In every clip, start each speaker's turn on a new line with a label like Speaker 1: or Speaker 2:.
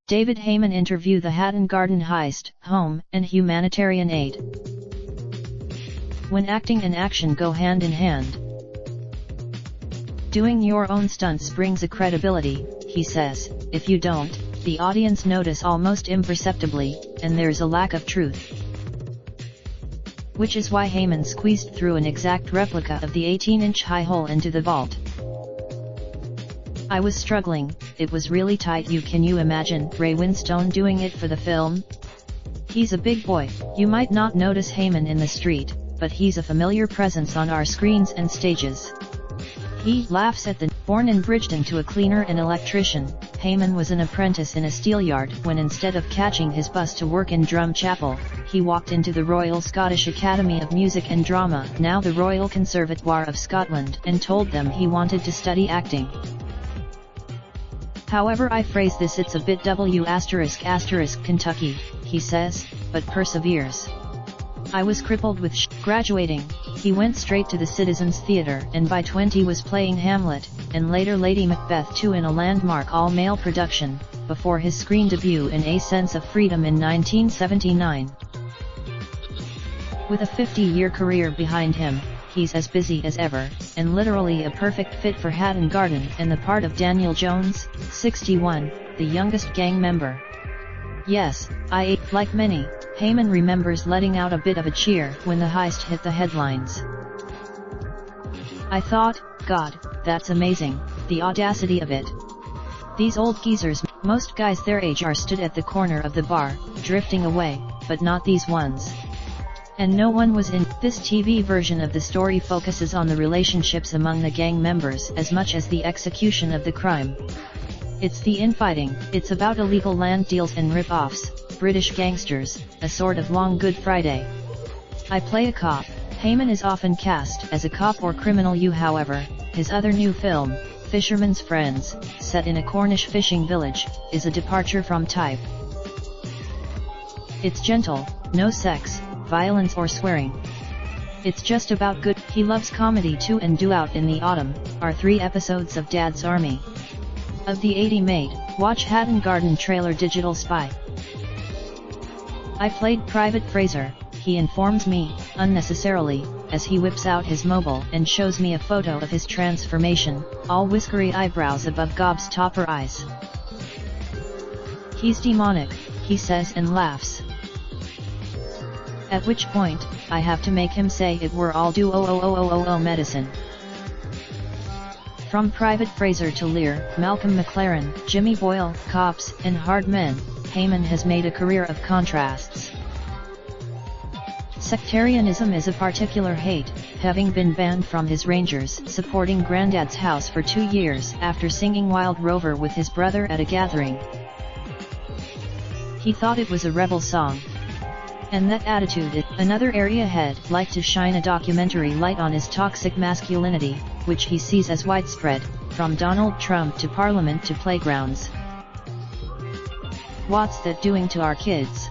Speaker 1: David Hayman interview the Hatton Garden heist, home, and humanitarian aid. When acting and action go hand in hand. Doing your own stunts brings a credibility, he says. If you don't, the audience notice almost imperceptibly, and there's a lack of truth. Which is why Hayman squeezed through an exact replica of the 18-inch high hole into the vault. I was struggling, it was really tight. Can you imagine Ray Winstone doing it for the film? He's a big boy. You might not notice Hayman in the street, but he's a familiar presence on our screens and stages. He laughs at the born in Bridgeton to a cleaner and electrician. Hayman was an apprentice in a steelyard when instead of catching his bus to work in Drum Chapel, he walked into the Royal Scottish Academy of Music and Drama, now the Royal Conservatoire of Scotland, and told them he wanted to study acting. However, I phrase this, it's a bit Kentucky, he says, but perseveres. I was crippled with graduating. He went straight to the Citizens Theatre and by 20 was playing Hamlet, and later Lady Macbeth too, in a landmark all-male production, before his screen debut in A Sense of Freedom in 1979. With a 50-year career behind him, he's as busy as ever, and literally a perfect fit for Hatton Garden and the part of Daniel Jones, 61, the youngest gang member. Yes, like many, Hayman remembers letting out a bit of a cheer when the heist hit the headlines. I thought, God, that's amazing, the audacity of it. These old geezers, most guys their age, are stood at the corner of the bar, drifting away, but not these ones. And no one was in. This TV version of the story focuses on the relationships among the gang members as much as the execution of the crime. It's the infighting, it's about illegal land deals and rip-offs, British gangsters, a sort of long Good Friday. I play a cop. Hayman is often cast as a cop or criminal. However, his other new film, Fisherman's Friends, set in a Cornish fishing village, is a departure from type. It's gentle, no sex, violence or swearing. It's just about good. He loves comedy too, and due out in the autumn are 3 episodes of Dad's Army. Of the 80 made, watch Hatton Garden trailer Digital Spy. I played Private Fraser, he informs me, unnecessarily, as he whips out his mobile and shows me a photo of his transformation, all whiskery eyebrows above gobstopper eyes. He's demonic, he says and laughs. At which point, I have to make him say it were all do medicine. From Private Fraser to Lear, Malcolm McLaren, Jimmy Boyle, Cops, and Hard Men, Hayman has made a career of contrasts. Sectarianism is a particular hate, having been banned from his Rangers supporting Grandad's house for 2 years after singing Wild Rover with his brother at a gathering. He thought it was a rebel song. And that attitude. Another area head like to shine a documentary light on his toxic masculinity, which he sees as widespread, from Donald Trump to Parliament to playgrounds. What's that doing to our kids?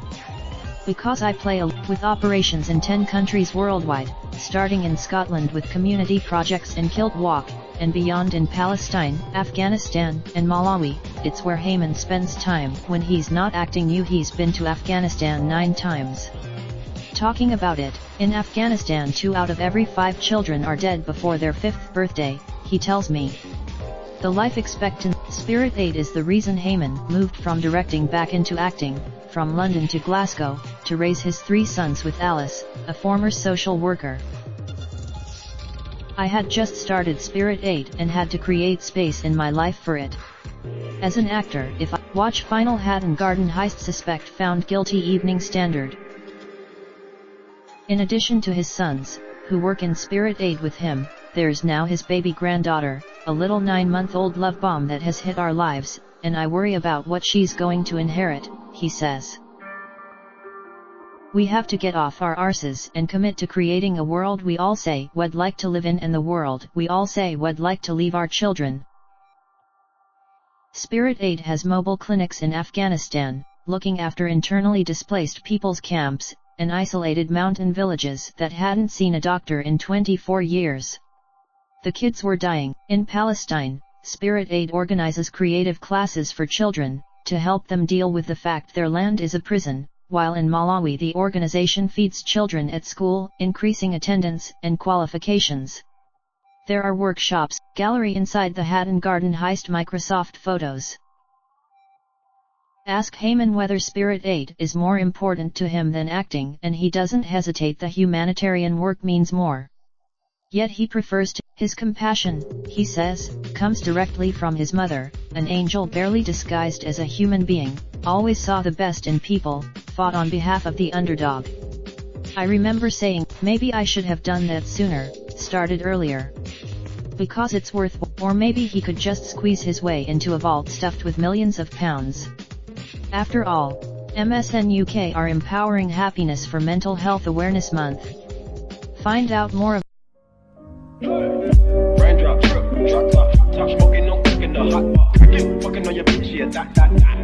Speaker 1: Because I play with operations in 10 countries worldwide, starting in Scotland with community projects in Kilt Walk, and beyond in Palestine, Afghanistan, and Malawi, it's where Hayman spends time when he's not acting. He's been to Afghanistan 9 times. Talking about it, in Afghanistan 2 out of every 5 children are dead before their 5th birthday, he tells me. The life expectancy. Spirit Aid is the reason Hayman moved from directing back into acting, from London to Glasgow, to raise his 3 sons with Alice, a former social worker. I had just started Spirit Aid and had to create space in my life for it. As an actor, if I watch final Hatton Garden heist suspect found guilty Evening Standard. In addition to his sons, who work in Spirit Aid with him, there's now his baby granddaughter, a little 9-month-old love bomb that has hit our lives, and I worry about what she's going to inherit, he says. We have to get off our arses and commit to creating a world we all say would like to live in, and the world we all say would like to leave our children. Spirit Aid has mobile clinics in Afghanistan, looking after internally displaced people's camps, and isolated mountain villages that hadn't seen a doctor in 24 years. The kids were dying. In Palestine, Spirit Aid organizes creative classes for children, to help them deal with the fact their land is a prison, while in Malawi the organization feeds children at school, increasing attendance and qualifications. There are workshops, gallery inside the Hatton Garden heist. Microsoft Photos. Ask Hayman whether Spirit 8 is more important to him than acting, and he doesn't hesitate. The humanitarian work means more. Yet he prefers to. His compassion, he says, comes directly from his mother, an angel barely disguised as a human being, always saw the best in people, fought on behalf of the underdog. I remember saying, maybe I should have done that sooner, started earlier. Because it's worth, or maybe he could just squeeze his way into a vault stuffed with millions of pounds. After all, MSN UK are empowering happiness for Mental Health Awareness Month. Find out more.
Speaker 2: Raindrop, drop top, top smoking, no cooking the hot pot. Fucking on your bitch, yeah, that.